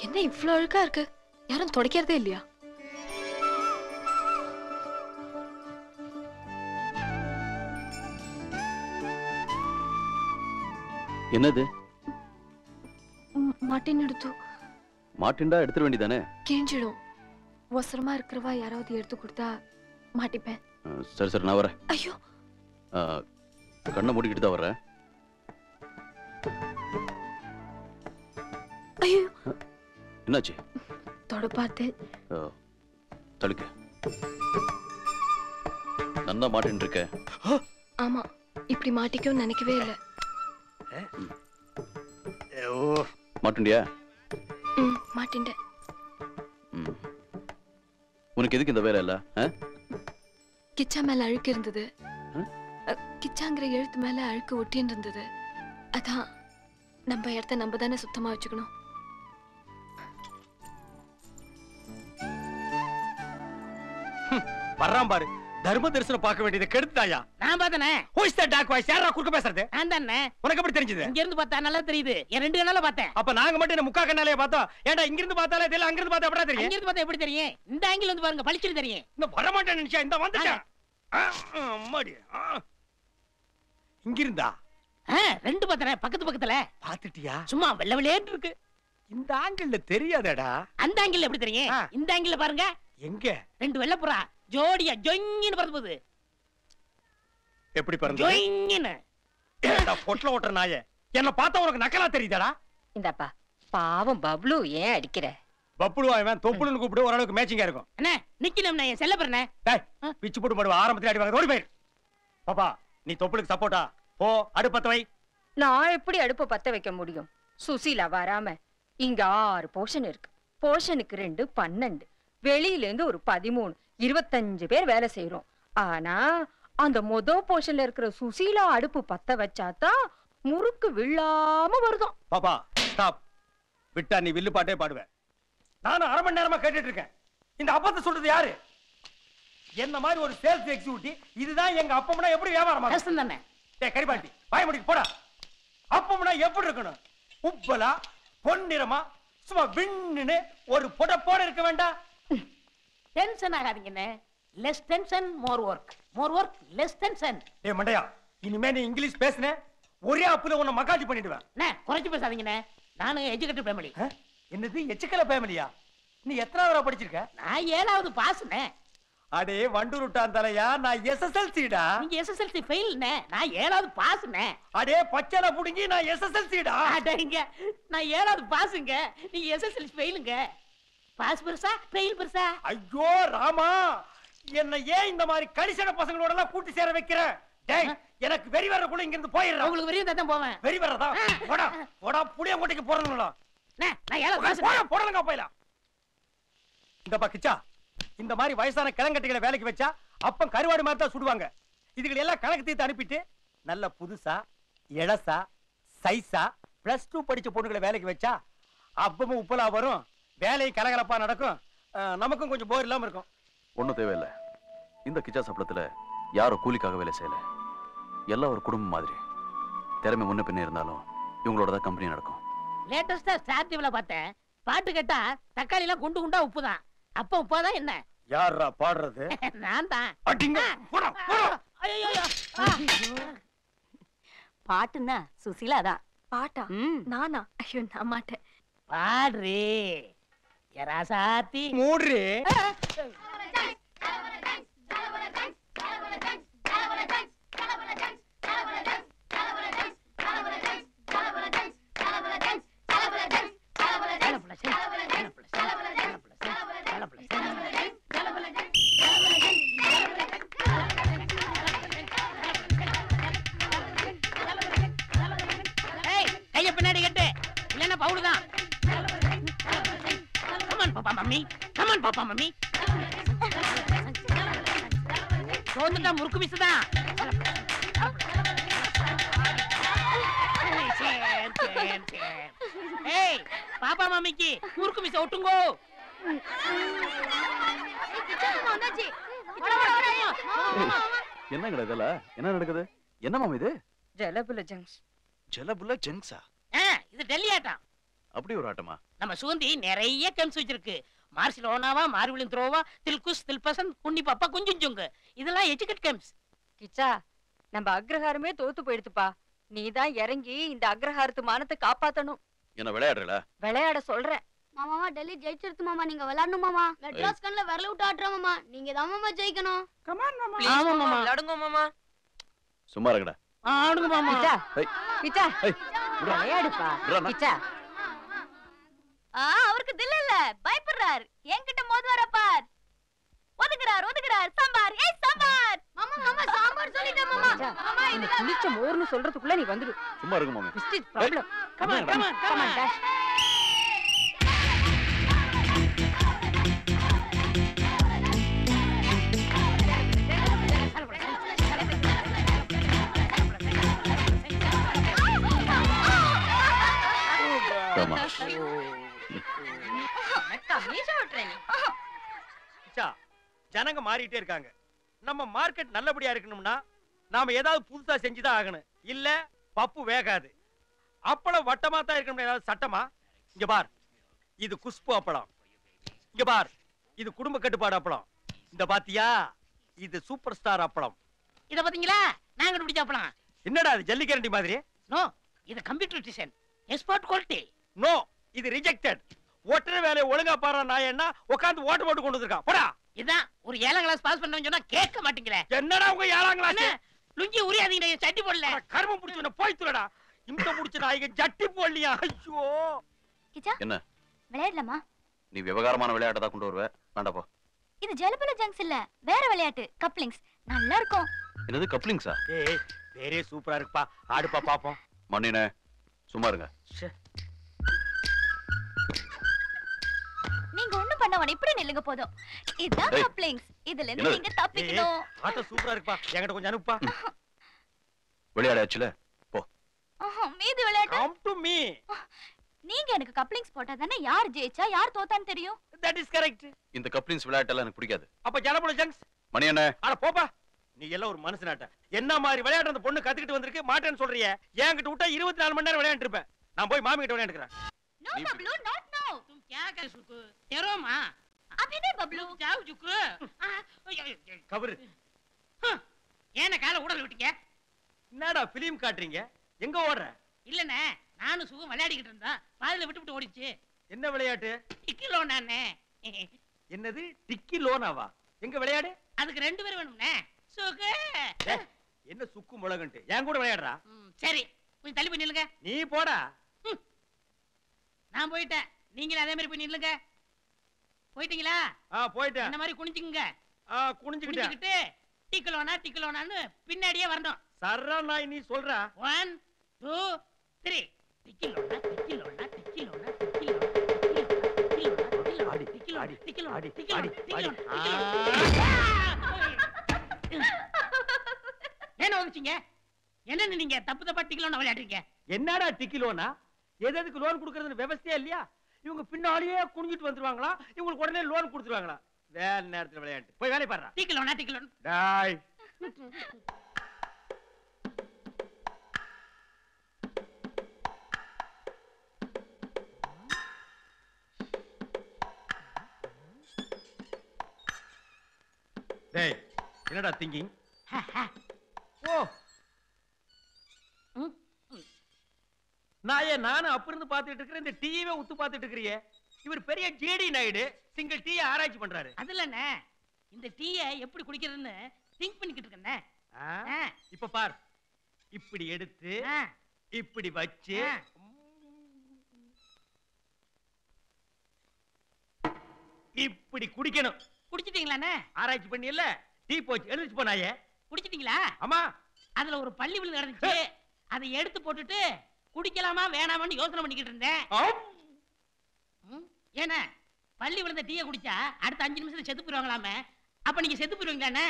என்ன இவ்ளோ அழுக்கா இருக்கு? யாரும் துடைக்கிறதே இல்லையா? என்னது? மாட்டின் எடுத்து. மாட்டின்டா எடுத்துட வேண்டியதானே? கிழிஞ்சிடும். அவசரமா இருக்கிறவா யாராவது எடுத்து கொடுத்தா மாட்டிப்பேன். சரி சரி நான் வரேன். ஐயோ, கண்ணை மூடிக்கிட்டு தான் வரேன். ஐயோ என்னாச்சு? தொட பார்த்தேன். தடுக்க நன்னா மாட்டின்னு இருக்க. ஆமா, இப்படி மாட்டிக்கும் நினைக்கவே இல்லை. மாட்டுண்டியா? மாட்டின்டேன். உனக்கு எதுக்கு இந்த வேலை இல்ல? கிச்சா மேல அழுக்கு இருந்தது. கிச்சாங்கிற எழுத்து மேல அழுக்கு ஒட்டின்னு இருந்தது. அதான் நம்ம இடத்த நம்ம தானே சுத்தமா வச்சுக்கணும். வர்றான் பாரு, தர்ம தரிசனம் பார்க்க வேண்டியதை கெடுத்தாயா? நான் பார்த்தனே. Who is that dark voice? யாரா குறுக்க பேசுறது? நான் தானே. உனக்கு எப்படி தெரிஞ்சது? இங்க இருந்து பார்த்தா நல்லா தெரியுது. என் ரெண்டு கண்ணால பார்த்தேன். அப்ப நாங்க மட்டும் என்ன முக்கா கண்ணாலே பார்த்தோம். ஏன்டா இங்க இருந்து பார்த்தாலே தெரியல, அங்க இருந்து பார்த்தா எப்படா தெரியும்? இங்க இருந்து பார்த்தா எப்படி தெரியும்? இந்த ஆங்கிள் வந்து பாருங்க, பளிச்சுன்னு தெரியும். இந்த வர மாட்டேன் நினைச்சா இந்த வந்துட்டேன். அம்மாடி. இங்க இருந்தா? ரெண்டு பார்த்தனே, பக்கத்து பக்கத்துல. பாத்துட்டியா? சும்மா வெள்ள வெள்ளேன்னு இருக்கு. இந்த ஆங்கிள் தெரியாதடா. அந்த ஆங்கிள் எப்படி தெரியும்? இந்த ஆங்கிள் பாருங்க. எங்க? ரெண்டு வெள்ளப்புறா ஜோடியா ஜொங்கின்னு பறந்து போகுது. எப்படி பறந்து? ஜொங்கின்னு. ஏண்டா பொட்ல ஓட்டற நாயே, என்ன பார்த்தா உனக்கு நக்கலா தெரியுதாடா? இந்தப்பா பாவம் பப்ளு, ஏன் அடிக்கிற? பப்ளுவா இவன்? தொப்புளுன்னு கூப்பிடு, ஓரளவுக்கு மேட்சிங்கா இருக்கும். அண்ணே நிக்கணும், நான் செல்ல போறேனே. டேய் பிச்சு போட்டு போடுவா, ஆரம்பத்துல அடி வாங்க. ஓடி போய் பாப்பா, நீ தொப்புளுக்கு சப்போர்ட்டா போ, அடுப்பத்த வை. நான் எப்படி அடுப்ப பத்த வைக்க முடியும்? சுசீலா வராம இங்க 6 போர்ஷன் இருக்கு. போர்ஷனுக்கு 2 12, வெளியில இருந்து ஒரு 13, 25 பேர் வேலை செய்யறோம். ஆனா அந்த போர்ஷன்ல இருக்கிற சுசீலா அடுப்பு பத்த வச்சாதான் முறுக்கு விழாம வருதும். பாப்பா ஸ்டாப். விட்டா நீ வில்லு பாட்டே பாடுவ. நானும் அரை மணி நேரமா கேட்டுட்டு இருக்கேன். இந்த அப்பத்தை சொல்றது யாரு? என்ன மாதிரி ஒரு சேல்ஸ் எக்ஸிக்யூட்டிவ் இதுதான் எங்க அப்பம்னா எப்படி வியாபாரம் கஷ்டம் தானே. டேய் கரிபாட்டி வாய முடிக்கு போடா. அப்பம்னா எப்படி இருக்கணும்? உப்பலா பொன்னிறமா சும்மா விண்ணுன்னு ஒரு பொட இருக்க வேண்டாம். டென்ஷன் ஆகாதீங்கண்ணே. Less tension more work, more work less tension. டேய் மண்டையா, இனிமே நீ இங்கிலீஷ் பேசுன ஒரே அப்புல உன்னை மகாஜி பண்ணிடுவேன். அண்ணே குறைச்சு பேசாதீங்கண்ணே. நானும் எஜுகேட்டட் ஃபேமிலி. என்னது எச்சுக்கல ஃபேமிலியா? நீ எத்தனாவது படிச்சிருக்க? நான் 7வது பாஸ்ண்ணே. அடே வண்டூருட்டான் தலையா, நான் எஸ்எஸ்எல்சிடா. நீங்க எஸ்எஸ்எல்சி ஃபெயில்ண்ணே, நான் 7வது பாஸ்ண்ணே. அடே பச்சல புடிங்கி, நான் எஸ்எஸ்எல்சிடா. அடங்க, நான் 7வது பாஸ்ங்க, நீங்க எஸ்எஸ்எல்சி ஃபெயிலுங்க. பாஸ் பெருசா ஃபெயில் பெருசா? ஐயோ ராமா, என்ன ஏன் இந்த மாதிரி கலிசட பசங்களோட எல்லாம் கூட்டி சேர வைக்கிற? டேய் எனக்கு வெறி வரக்குள்ள இங்க இருந்து போயிடுறேன். உங்களுக்கு வெறியும் தான் போவேன். வெறி வரதா? போடா போடா, புளியங்கோட்டைக்கு போறணும்டா. நான் 7வது பாஸ். போடலங்க போயில. இந்த பக்கிச்சா, இந்த மாதிரி வயசான கிளங்கட்டிகளை வேலைக்கு வச்சா அப்பம் கருவாடு மாதிரி தான் சுடுவாங்க. இதுகளை எல்லாம் கணக்கு தீர்த்து அனுப்பிட்டு நல்ல புதுசா இளசா சைஸா +2 படிச்ச பொண்ணுகளை வேலைக்கு வச்சா அப்பமும் உப்பலா வரும், வேலையும் கலகலப்பா நடக்கும், நமக்கும் கொஞ்சம் போர் இல்லாம இருக்கும். ஒன்றும் தேவையில்லை. இந்த கிச்சா சப்பளத்துல யாரும் கூலிக்காக வேலை செய்யல. எல்லாம் ஒரு குடும்பம் மாதிரி. திறமை முன்ன பின்ன இருந்தாலும் இவங்களோட தான் கம்பெனி நடக்கும். லேட்டஸ்டா ஸ்டார் டிவில பார்த்தேன். பாட்டு கேட்டா தக்காளி எல்லாம் குண்டு குண்டா உப்பு தான். அப்ப உப்பாதான் என்ன? யாரா பாடுறது? நான் தான். அடிங்க போடா போடா. ஐயோ பாட்டுன்னா சுசீலா தான். பாட்டா? நானா? ஐயோ நான் மாட்டேன். பாடுறே யராசாத்தி மூடுறே. கைய பின்னாடி கட்டு, இல்லன்னா பவுலுதான். கமான் பாப்பா மம்மி, கமான் பாப்பா மம்மி. சோந்துட்டா முறுக்கு மிஸ்தான். ஏய் பாப்பா மம்மிக்கு முறுக்கு மிஸ் ஒட்டுங்கோ. என்னங்கடா இதெல்லாம்? என்ன நடக்குது? என்ன மாமா இது? ஜலபுல ஜங்ஸ். ஜலபுல ஜங்ஸா? இது டெல்லி ஆட்டம். அப்படி ஒரு ஆட்டமா? நம்ம சூந்தி நிறைய கெம்ஸ் வச்சிருக்கு. மார்சிலோனாவா, மார்விலின் த்ரோவா, தில்குஸ், தில்பசன், குன்னி பாப்பா, குஞ்சுஞ்சுங்க. இதெல்லாம் எஜுகேட் கெம்ஸ். கிச்சா, நம்ம அக்ரஹாரமே தோத்து போயிடுத்துப்பா. நீதான் இறங்கி இந்த அக்ரஹாரத்து மானத்தை காப்பாத்தணும். என்ன விளையாடுறல? விளையாட சொல்றேன். மாமா டெல்லி ஜெயிச்சிருத்து மாமா, நீங்க விளையாடணும் மாமா. மெட்ராஸ் கண்ல விரல விட்டு ஆடுறோம் மாமா, நீங்க தான் மாமா ஜெயிக்கணும். கமான் மாமா. ஆமா மாமா, விளையாடுங்க மாமா. சும்மா இருங்கடா. ஆடுங்க மாமா. கிச்சா, ஏய், கிச்சா, ஏய், விளையாடுப்பா. விடுறா. கிச்சா, அவருக்கு தில் இல்ல, பயப்படுறார். என்கிட்ட மோதுவார பார். ஒதுக்குறார் ஒதுக்குறார். சாம்பார், ஏய் சாம்பார். மாமா மாமா சாம்பார் சொல்லிட்டேன் மாமா. கிச்சா, மாமா இந்த இது புளிச்ச மோர்னு சொல்றதுக்குள்ள நீ வந்துடு. சும்மா இருங்க மாமி. This is problem. Come on come on Come on, come on. Dash. ஆமா. கிச்சா, ஜனங்க மாறிட்டே இருக்காங்க. நம்ம மார்க்கெட் நல்லபடியா இருக்கணும்னா நாம ஏதாவது புதுசா செஞ்சுதான் ஆகணும். இல்ல பப்பு வேகாது. அப்பளம் வட்டமா தான் இருக்கணும். ஏதாவது சட்டமா? இங்க பார், இது குஷ்பு அப்பளம். இங்க பார், இது குடும்ப கட்டுப்பாடு அப்பளம். இந்த பாத்தியா, இது சூப்பர் ஸ்டார் அப்பளம். இத பாத்தீங்களா? நாங்க கண்டுபிடிச்ச அப்பளம். என்னடா இது ஜல்லிக்கரண்டி மாதிரி? நோ, இது computer design. Export quality. No, இது ரிஜெக்டட். ஓட்டுற வேலையை ஒழுங்கா பாரு. நான் என்ன உட்காந்து ஓட்டு போட்டு கொண்டு வந்திருக்கான். போடா. இதான் ஒரு 7ஆம் கிளாஸ் பாஸ் பண்ணவங்க சொன்னா கேட்க மாட்டீங்களே. என்னடா உங்க 7ஆம் கிளாஸ்? லுங்கி உரியாதீங்க, சட்டி போடல. கர்மம் புடிச்சு போய் துறடா. இந்த புடிச்சு நான் இங்க ஜட்டி போடலையா? ஐயோ. கிச்சா, என்ன? விளையாடலாமா? நீ விவகாரமான விளையாட்டை தான் கொண்டு வருவ. வேண்டாம் போ. இது ஜலபல ஜங்ஸ் இல்ல, வேற விளையாட்டு. கப்ளிங்ஸ் நல்லா இருக்கும். என்னது கப்ளிங்ஸா? ஏய், பேரே சூப்பரா இருக்குப்பா. ஆடுப்பா பாப்போம். மண்ணினே, சும்மா இருங்க. நீங்க ஒண்ணும் பண்ண வேணாம், இப்படி நில்லுங்க போதும். இதுதான் ஏய். கப்ளிங்ஸ். இதுல இருந்து என்னது? நீங்க தப்பிக்கணும். ஆட்ட சூப்பரா இருக்குப்பா. என்கிட்ட கொஞ்சம் அனுப்புப்பா. விளையாடாச்சுல, போ. மீதி விளையாட்டு Come to me. நீங்க எனக்கு கப்ளிங்ஸ் போட்டா தானே யார் ஜெயிச்சா யார் தோத்தான்னு தெரியும். That is correct. இந்த கப்ளிங்ஸ் விளையாட்டெல்லாம் எனக்கு பிடிக்காது. அப்ப ஜலபல ஜங்ஸ். மணி என்ன? அட போப்பா. நீ எல்லாம் ஒரு மனுஷனாட்ட. என்ன மாதிரி விளையாட்டு அந்த பொண்ணு கத்துக்கிட்டு வந்திருக்கு, மாட்டேன்னு சொல்றியே. என்கிட்ட விட்டா 24 மணி நேரம் விளையாண்டு இருப்பேன். நான் போய் மாமி கிட்ட விளையாண்டுக்கிறேன். No Bablu, not no. तुम क्या कर सुकु? तेरो मां. अभी नहीं बबलू. जाओ जुकु. கவரு. ஏன கால உடல விட்டீங்க? என்னடா பிலிம் காட்டுறீங்க? எங்க ஓடுற? இல்லனே, நானும் சுகம் விளையாடிக்கிட்டு இருந்தா பாதியில விட்டு ஓடிச்சு. என்ன விளையாட்டு? டிக்கிலோ நானே. என்னது டிக்கி லோனாவா? எங்க விளையாடு? அதுக்கு 2 பேர் வேணும்னே. சுகு. டேய், என்ன சுக்கு முளகுன்ட்டு என் கூட விளையாடுறா? சரி, கொஞ்சம் தள்ளி போய் நில்லுங்க. நீ போடா. நான் போயிட்டேன், நீங்களும் அதே மாதிரி போய் நில்லுங்க. போயிட்டீங்களா? போயிட்டேன். இந்த மாதிரி குனிஞ்சுங்க. குனிஞ்சுக்கிட்டேன். குனிஞ்சுக்கிட்டு டிக்கிலோனா டிக்கிலோனான்னு பின்னாடியே வரணும். சர்ரா நாய் நீ சொல்ற. 1 2 3 டிக்கிலோனா டிக்கிலோனா டிக்கிலோனா டிக்கிலோனா ஆடி, டிக்கிலோனா ஆடி, டிக்கிலோனா ஆடி, டிக்கிலோனா ஆடி, டிக்கிலோனா. என்ன வந்துச்சீங்க? என்ன நீங்க தப்பு தப்பா டிக்கிலோனா விளையாடுறீங்க? என்னடா டிக்கி லோனா? எதுக்கு லோன் கொடுக்கறதுன்னு விவசாயம் இல்லையா? இவங்க பின்னாடியே குனிஞ்சிட்டு வந்துருவாங்களா? இவங்களுக்கு உடனே லோன் கொடுத்துருவாங்களா? வேலை நேரத்துல விளையாட்டு போய் வேலை பாடுறா. டிக்கிலோனா டிக்கிலோனா. டாய். டேய், என்னடா திங்கிங்? ஓ, நானும் அப்ப இருந்து பாத்துட்டு இருக்கிறேன். இந்த டீவே உத்து பாத்துட்டு இருக்கிறியே. இவர் பெரிய ஜேடி நாயுடு சிங்கிள் டீ ஆராய்ச்சி பண்றாரு. அதுலண்ணே, இந்த டீயை எப்படி குடிக்கிறதுன்னு திங்க் பண்ணிக்கிட்டு இருக்கேண்ணே. இப்ப பார், இப்படி எடுத்து இப்படி வச்சு இப்படி குடிக்கணும். குடிச்சிட்டீங்களாண்ணே? ஆராய்ச்சி பண்ணி இல்ல டீ போச்சு எழுதிச்சு போனாயே. குடிச்சிட்டீங்களா? ஆமா. அதுல ஒரு பள்ளி விழுந்து கிடந்துச்சு. அதை எடுத்து போட்டுட்டு குடிக்கலாமா வேணாமான்னு யோசனை பண்ணிக்கிட்டு இருந்தேன். ஏன்னா பள்ளி விழுந்த டீயை குடிச்சா அடுத்த 5 நிமிஷத்துல செத்து போயிருவாங்களாமே. அப்ப நீங்க செத்து போயிருவீங்களாண்ணே?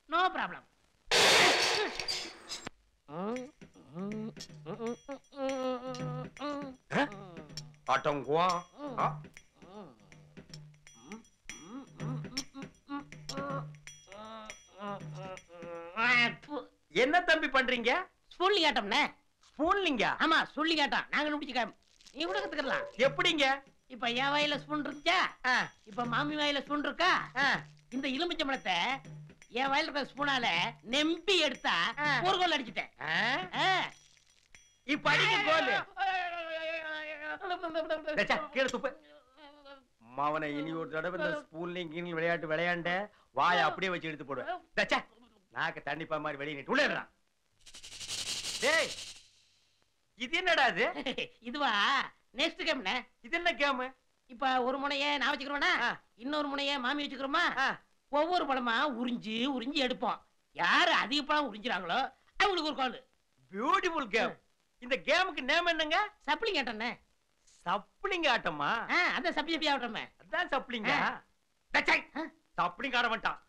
No problem. ஆட்டங்குவா. என்ன தம்பி பண்றீங்க? ஸ்பூன்லி ஆட்டம்ண்ணே. ஸ்பூன்லிங்க ஆமா சொல்லி கேட்டான் நாங்க முடிச்சுக்க நீ கூட கத்துக்கலாம் எப்படிங்க இப்ப என் வாயில ஸ்பூன் இருந்துச்சா இப்ப மாமி வாயில ஸ்பூன் இருக்கா இந்த எலுமிச்சம்பழத்தை என் வாயில இருக்கிற ஸ்பூனால நெம்பி எடுத்தா ஒரு கோல் அடிச்சுட்டேன் இப்ப அடிக்க கோல் கீழே துப்பு மாவனை இனி ஒரு தடவை இந்த ஸ்பூன்லிங் விளையாட்டு விளையாண்ட வாயை அப்படியே வச்சு எடுத்து போடுவேன் நாக்க தண்ணிப்பா மாதிரி வெளியே நீட்டு உள்ளேறான் டேய் இது என்னடா இது இதுவா நெக்ஸ்ட் கேம்ல இது என்ன கேம் இப்ப ஒரு முனைய நான் வச்சுக்கிறோம்னா இன்னொரு முனைய மாமி வச்சுக்கிறோமா ஒவ்வொரு பழமா உறிஞ்சு உறிஞ்சி எடுப்போம் யாரு அதிக பழம் உறிஞ்சுறாங்களோ அவங்களுக்கு ஒரு கால் பியூட்டிஃபுல் கேம் இந்த கேமுக்கு நேம் என்னங்க சப்ளிங் ஆட்டம்னே சப்ளிங் ஆட்டமா அந்த சப்ளி ஆட்டமே அதான் சப்ளிங்க சப்ளிங் ஆட மாட்டான்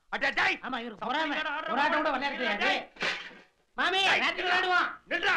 ஆமா இவரு ஒரு ஆட்டம் கூட விளையாடுறது மாமி விளையாடுவான் நில்றா